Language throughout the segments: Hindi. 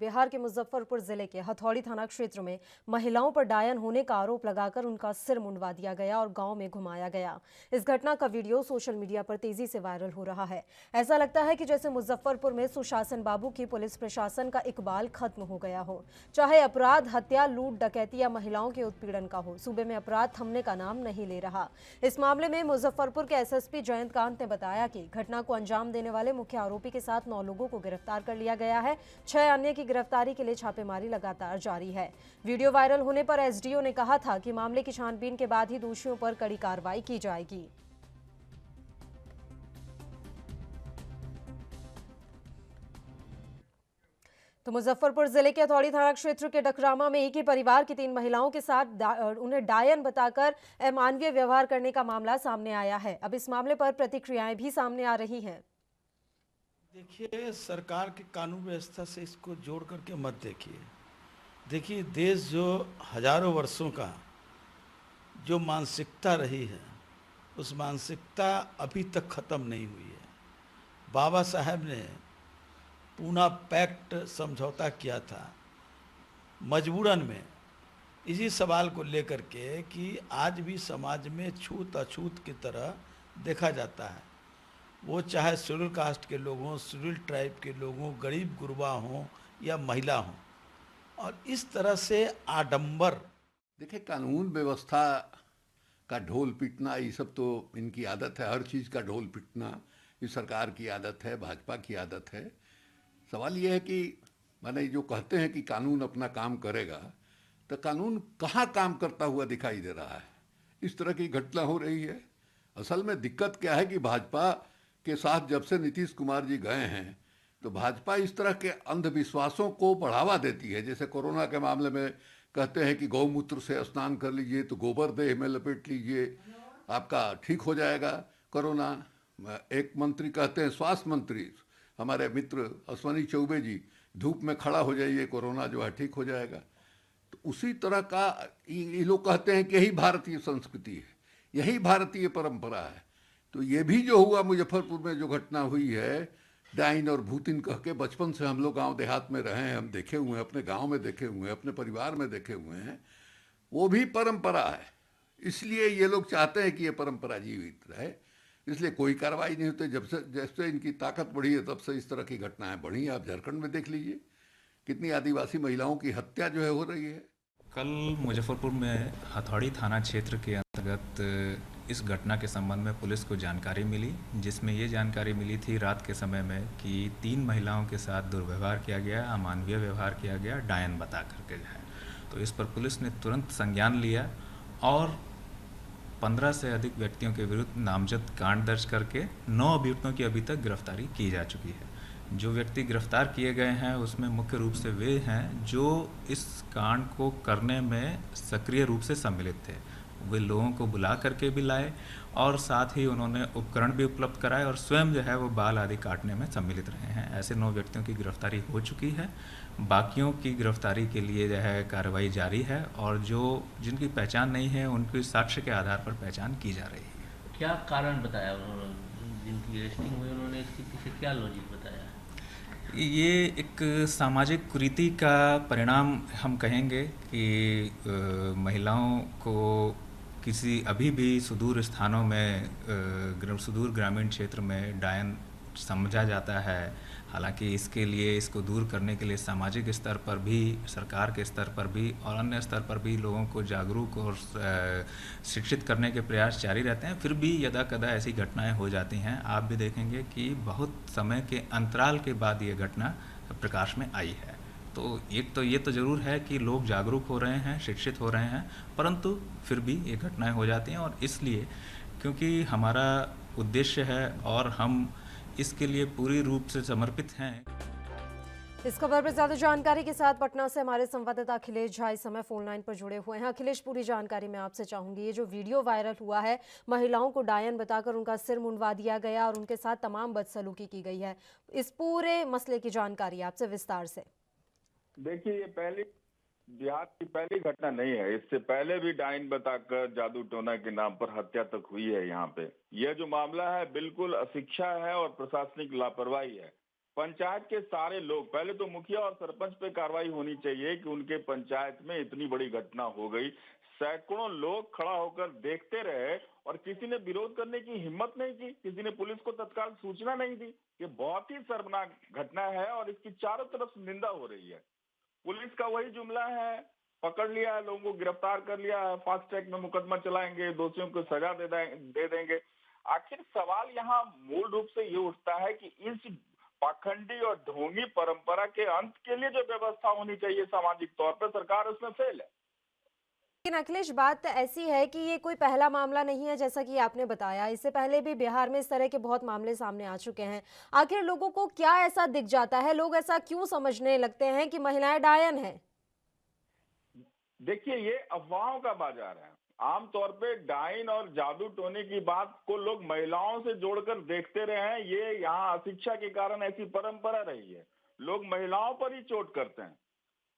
बिहार के मुजफ्फरपुर जिले के हथौड़ी थाना क्षेत्र में महिलाओं पर डायन होने का आरोप लगाकर उनका सिर मुंडवा दिया गया और गांव में घुमाया गया। इस घटना का वीडियो सोशल मीडिया पर तेजी से वायरल हो रहा है। ऐसा लगता है कि जैसे मुजफ्फरपुर में सुशासन बाबू की पुलिस प्रशासन का इकबाल खत्म हो गया हो। चाहे अपराध हत्या, लूट, डकैती या महिलाओं के उत्पीड़न का हो, सूबे में अपराध थमने का नाम नहीं ले रहा। इस मामले में मुजफ्फरपुर के एसएसपी जयंत कांत ने बताया कि घटना को अंजाम देने वाले मुख्य आरोपी के साथ 9 लोगों को गिरफ्तार कर लिया गया है। 6 अन्य की गिरफ्तारी के लिए छापेमारी लगातार जारी है। वीडियो वायरल होने पर एसडीओ ने कहा था कि मामले की छानबीन के बाद ही दोषियों पर कड़ी कार्रवाई की जाएगी। तो मुजफ्फरपुर जिले के हथौड़ी थाना क्षेत्र के डकरामा में एक ही परिवार की 3 महिलाओं के साथ उन्हें डायन बताकर अमानवीय व्यवहार करने का मामला सामने आया है। अब इस मामले पर प्रतिक्रियाएं भी सामने आ रही हैं। देखिए, सरकार के कानून व्यवस्था से इसको जोड़ करके मत देखिए। देखिए, देश जो हजारों वर्षों का जो मानसिकता रही है, उस मानसिकता अभी तक खत्म नहीं हुई है। बाबा साहब ने पूना पैक्ट समझौता किया था मजबूरन में, इसी सवाल को लेकर के कि आज भी समाज में छूत अछूत की तरह देखा जाता है। वो चाहे शेड्यूल कास्ट के लोग हों, शेड्यूल ट्राइब के लोग हों, गरीब गुरबा हों या महिला हों, और इस तरह से आडंबर। देखिए, कानून व्यवस्था का ढोल पीटना, ये सब तो इनकी आदत है। हर चीज़ का ढोल पीटना ये सरकार की आदत है, भाजपा की आदत है। सवाल ये है कि माने जो कहते हैं कि कानून अपना काम करेगा, तो कानून कहाँ काम करता हुआ दिखाई दे रहा है? इस तरह की घटना हो रही है। असल में दिक्कत क्या है कि भाजपा के साथ जब से नीतीश कुमार जी गए हैं, तो भाजपा इस तरह के अंधविश्वासों को बढ़ावा देती है। जैसे कोरोना के मामले में कहते हैं कि गौमूत्र से स्नान कर लीजिए, तो गोबर देह में लपेट लीजिए, आपका ठीक हो जाएगा कोरोना। एक मंत्री कहते हैं, स्वास्थ्य मंत्री हमारे मित्र अश्वनी चौबे जी, धूप में खड़ा हो जाइए, कोरोना जो है ठीक हो जाएगा। तो उसी तरह का ये लोग कहते हैं कि यही भारतीय संस्कृति है, यही भारतीय परंपरा है। तो ये भी जो हुआ मुजफ्फरपुर में, जो घटना हुई है, डाइन और भूतिन कह के, बचपन से हम लोग गांव देहात में रहे हैं, हम देखे हुए हैं, अपने गांव में देखे हुए हैं, अपने परिवार में देखे हुए हैं। वो भी परंपरा है, इसलिए ये लोग चाहते हैं कि ये परंपरा जीवित रहे, इसलिए कोई कार्रवाई नहीं होती। जब से जैसे इनकी ताकत बढ़ी है, तब से इस तरह की घटनाएं बढ़ी हैं। आप झारखंड में देख लीजिए, कितनी आदिवासी महिलाओं की हत्या जो है हो रही है। कल मुजफ्फरपुर में हथौड़ी थाना क्षेत्र के अंतर्गत इस घटना के संबंध में पुलिस को जानकारी मिली, जिसमें ये जानकारी मिली थी रात के समय में कि 3 महिलाओं के साथ दुर्व्यवहार किया गया, अमानवीय व्यवहार किया गया, डायन बता करके जो है। तो इस पर पुलिस ने तुरंत संज्ञान लिया और 15 से अधिक व्यक्तियों के विरुद्ध नामजद कांड दर्ज करके 9 अभियुक्तों की अभी तक गिरफ्तारी की जा चुकी है। जो व्यक्ति गिरफ्तार किए गए हैं उसमें मुख्य रूप से वे हैं जो इस कांड को करने में सक्रिय रूप से सम्मिलित थे। वे लोगों को बुला करके भी लाए और साथ ही उन्होंने उपकरण भी उपलब्ध कराए और स्वयं जो है वो बाल आदि काटने में सम्मिलित रहे हैं। ऐसे 9 व्यक्तियों की गिरफ्तारी हो चुकी है। बाकियों की गिरफ्तारी के लिए जो है कार्रवाई जारी है और जिनकी पहचान नहीं है उनकी साक्ष्य के आधार पर पहचान की जा रही है। क्या कारण बताया उन्होंने, जिनकी अरेस्टिंग हुई उन्होंने इसके पीछे क्या लॉजिक बताया? ये एक सामाजिक कुरीति का परिणाम हम कहेंगे कि महिलाओं को किसी अभी भी सुदूर स्थानों में, सुदूर ग्रामीण क्षेत्र में डायन समझा जाता है। हालांकि इसके लिए, इसको दूर करने के लिए सामाजिक स्तर पर भी, सरकार के स्तर पर भी और अन्य स्तर पर भी लोगों को जागरूक और शिक्षित करने के प्रयास जारी रहते हैं। फिर भी यदा कदा ऐसी घटनाएं हो जाती हैं। आप भी देखेंगे कि बहुत समय के अंतराल के बाद ये घटना प्रकाश में आई है। तो एक तो ये तो ज़रूर है कि लोग जागरूक हो रहे हैं, शिक्षित हो रहे हैं, परंतु फिर भी ये घटनाएं हो जाती हैं। और इसलिए, क्योंकि हमारा उद्देश्य है और हम इसके लिए पूरी रूप से समर्पित हैं। इस खबर पर ज्यादा जानकारी के साथ पटना से हमारे संवाददाता अखिलेश झा इस समय फोन लाइन पर जुड़े हुए हैं। अखिलेश, पूरी जानकारी मैं आपसे चाहूंगी। ये जो वीडियो वायरल हुआ है, महिलाओं को डायन बताकर उनका सिर मुंडवा दिया गया और उनके साथ तमाम बदसलूकी की गई है, इस पूरे मसले की जानकारी आपसे विस्तार से। देखिए, ये बिहार की पहली घटना नहीं है। इससे पहले भी डाइन बताकर जादू टोना के नाम पर हत्या तक हुई है यहाँ पे। यह जो मामला है बिल्कुल अशिक्षा है और प्रशासनिक लापरवाही है। पंचायत के सारे लोग, पहले तो मुखिया और सरपंच पे कार्रवाई होनी चाहिए कि उनके पंचायत में इतनी बड़ी घटना हो गई, सैकड़ों लोग खड़ा होकर देखते रहे और किसी ने विरोध करने की हिम्मत नहीं की, किसी ने पुलिस को तत्काल सूचना नहीं दी। ये बहुत ही शर्मनाक घटना है और इसकी चारों तरफ से निंदा हो रही है। पुलिस का वही जुमला है, पकड़ लिया है, लोगों को गिरफ्तार कर लिया है, फास्ट ट्रैक में मुकदमा चलाएंगे, दोषियों को सजा दे देंगे। आखिर सवाल यहाँ मूल रूप से ये उठता है कि इस पाखंडी और ढोंगी परंपरा के अंत के लिए जो व्यवस्था होनी चाहिए सामाजिक तौर पर, सरकार उसमें फेल है। लेकिन अखिलेश, बात ऐसी है कि ये कोई पहला मामला नहीं है, जैसा कि आपने बताया। इससे पहले भी बिहार में इस तरह के बहुत मामले सामने आ चुके हैं। आखिर लोगों को क्या ऐसा दिख जाता है, लोग ऐसा क्यों समझने लगते हैं कि महिलाएं डायन हैं? देखिए, ये अफवाहों का बाजार है। आमतौर पे डाइन और जादू टोने की बात को लोग महिलाओं से जोड़कर देखते रहे हैं। ये यहाँ अशिक्षा के कारण ऐसी परंपरा रही है, लोग महिलाओं पर ही चोट करते हैं।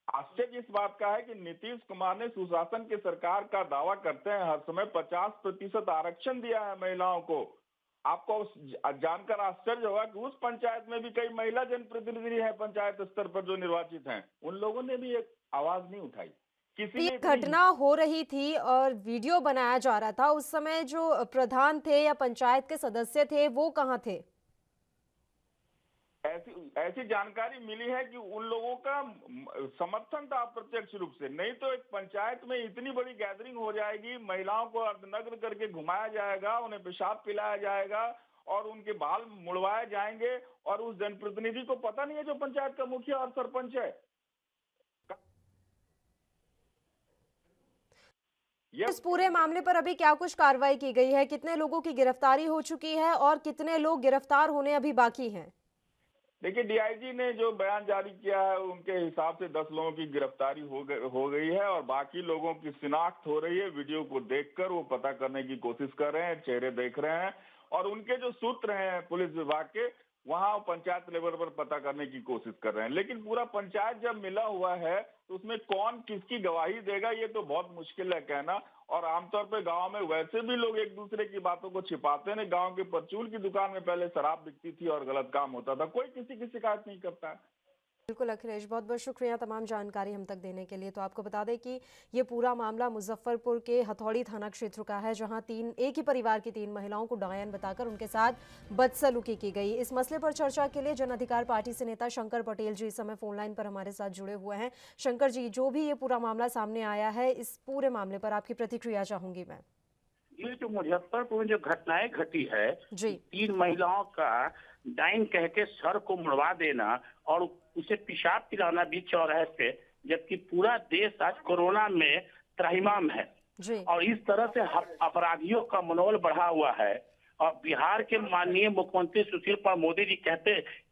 आश्चर्य इस बात का है कि नीतीश कुमार ने सुशासन की सरकार का दावा करते हैं हर समय 50% आरक्षण दिया है महिलाओं को। आपको जानकर आश्चर्य होगा कि उस पंचायत में भी कई महिला जनप्रतिनिधि हैं पंचायत स्तर पर जो निर्वाचित हैं, उन लोगों ने भी एक आवाज नहीं उठाई। किसी ये ने घटना हो रही थी और वीडियो बनाया जा रहा था, उस समय जो प्रधान थे या पंचायत के सदस्य थे वो कहाँ थे? ऐसी जानकारी मिली है कि उन लोगों का समर्थन था अप्रत्यक्ष रूप से। नहीं तो एक पंचायत में इतनी बड़ी गैदरिंग हो जाएगी, महिलाओं को अर्धनग्न करके घुमाया जाएगा, उन्हें पेशाब पिलाया जाएगा और उनके बाल मुड़वाए जाएंगे और उस जनप्रतिनिधि को पता नहीं है जो पंचायत का मुखिया और सरपंच है। इस पूरे मामले पर अभी क्या कुछ कार्रवाई की गई है? कितने लोगों की गिरफ्तारी हो चुकी है और कितने लोग गिरफ्तार होने अभी बाकी हैं? देखिए, डीआईजी ने जो बयान जारी किया है उनके हिसाब से 10 लोगों की गिरफ्तारी हो गई है और बाकी लोगों की शिनाख्त हो रही है। वीडियो को देखकर वो पता करने की कोशिश कर रहे हैं, चेहरे देख रहे हैं और उनके जो सूत्र हैं पुलिस विभाग के, वहां पंचायत लेवल पर पता करने की कोशिश कर रहे हैं। लेकिन पूरा पंचायत जब मिला हुआ है तो उसमें कौन किसकी गवाही देगा ये तो बहुत मुश्किल है कहना। और आमतौर पर गांव में वैसे भी लोग एक दूसरे की बातों को छिपाते हैं। गांव के परचून की दुकान में पहले शराब बिकती थी और गलत काम होता था, कोई किसी की शिकायत नहीं करता है। बिल्कुल अखिलेश, बहुत बहुत शुक्रिया तमाम जानकारी हम तक देने के लिए। तो आपको बता दें कि ये पूरा मामला मुजफ्फरपुर के हथौड़ी थाना क्षेत्र का है, जहां एक ही परिवार की 3 महिलाओं को डायन बताकर उनके साथ बदसलूकी की गई। इस मसले पर चर्चा के लिए जन अधिकार पार्टी से नेता शंकर पटेल जी इस समय फोन लाइन पर हमारे साथ जुड़े हुए हैं। शंकर जी, जो भी ये पूरा मामला सामने आया है, इस पूरे मामले पर आपकी प्रतिक्रिया चाहूंगी मैं। ये जो मुजफ्फरपुर में जो घटनाएं घटी है जी, 3 महिलाओं का डाइन कह के सर को मुड़वा देना और उसे पेशाब पिलाना बीच चौराहे पे, जबकि पूरा देश आज कोरोना में त्राहिमाम है जी। और इस तरह से अपराधियों का मनोबल बढ़ा हुआ है। और बिहार के माननीय मुख्यमंत्री सुशील कुमार मोदी जी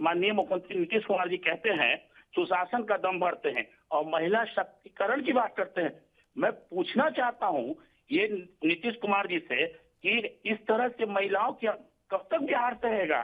माननीय मुख्यमंत्री नीतीश कुमार जी कहते हैं सुशासन का दम बढ़ते हैं और महिला शक्तिकरण की बात करते हैं। मैं पूछना चाहता हूँ ये नीतीश कुमार जी से कि इस तरह से महिलाओं की कब तक बिहार सहेगा,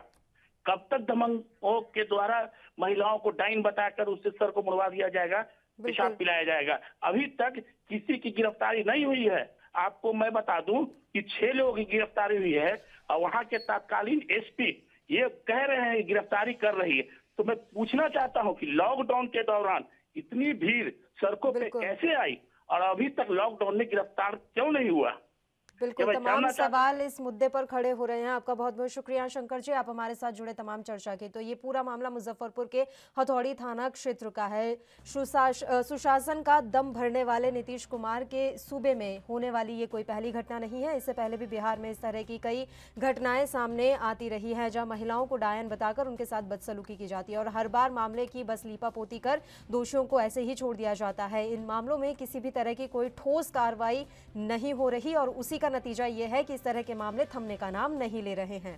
कब तक दबंगों के द्वारा महिलाओं को डाइन बताकर उससे सर को मुड़वा दिया जाएगा, पेशाब पिलाया जाएगा। अभी तक किसी की गिरफ्तारी नहीं हुई है। आपको मैं बता दूं कि 6 लोगों की गिरफ्तारी हुई है और वहां के तत्कालीन एसपी ये कह रहे हैं गिरफ्तारी कर रही है। तो मैं पूछना चाहता हूं कि लॉकडाउन के दौरान इतनी भीड़ सड़कों पे कैसे आई और अभी तक लॉकडाउन में गिरफ्तार क्यों नहीं हुआ? बिल्कुल, तमाम सवाल इस मुद्दे पर खड़े हो रहे हैं। आपका बहुत बहुत शुक्रिया शंकर जी, आप हमारे साथ जुड़े तमाम चर्चा के। तो ये पूरा मामला मुजफ्फरपुर के हथौड़ी थाना क्षेत्र का है। सुशासन का दम भरने वाले नीतीश कुमार के सूबे में होने वाली ये कोई पहली घटना नहीं है। इससे पहले भी बिहार में इस तरह की कई घटनाएं सामने आती रही है, जहां महिलाओं को डायन बताकर उनके साथ बदसलूकी की जाती है और हर बार मामले की बस लीपापोती कर दोषियों को ऐसे ही छोड़ दिया जाता है। इन मामलों में किसी भी तरह की कोई ठोस कार्रवाई नहीं हो रही और उसी का नतीजा ये है कि इस तरह के मामले थमने का नाम नहीं ले रहे हैं।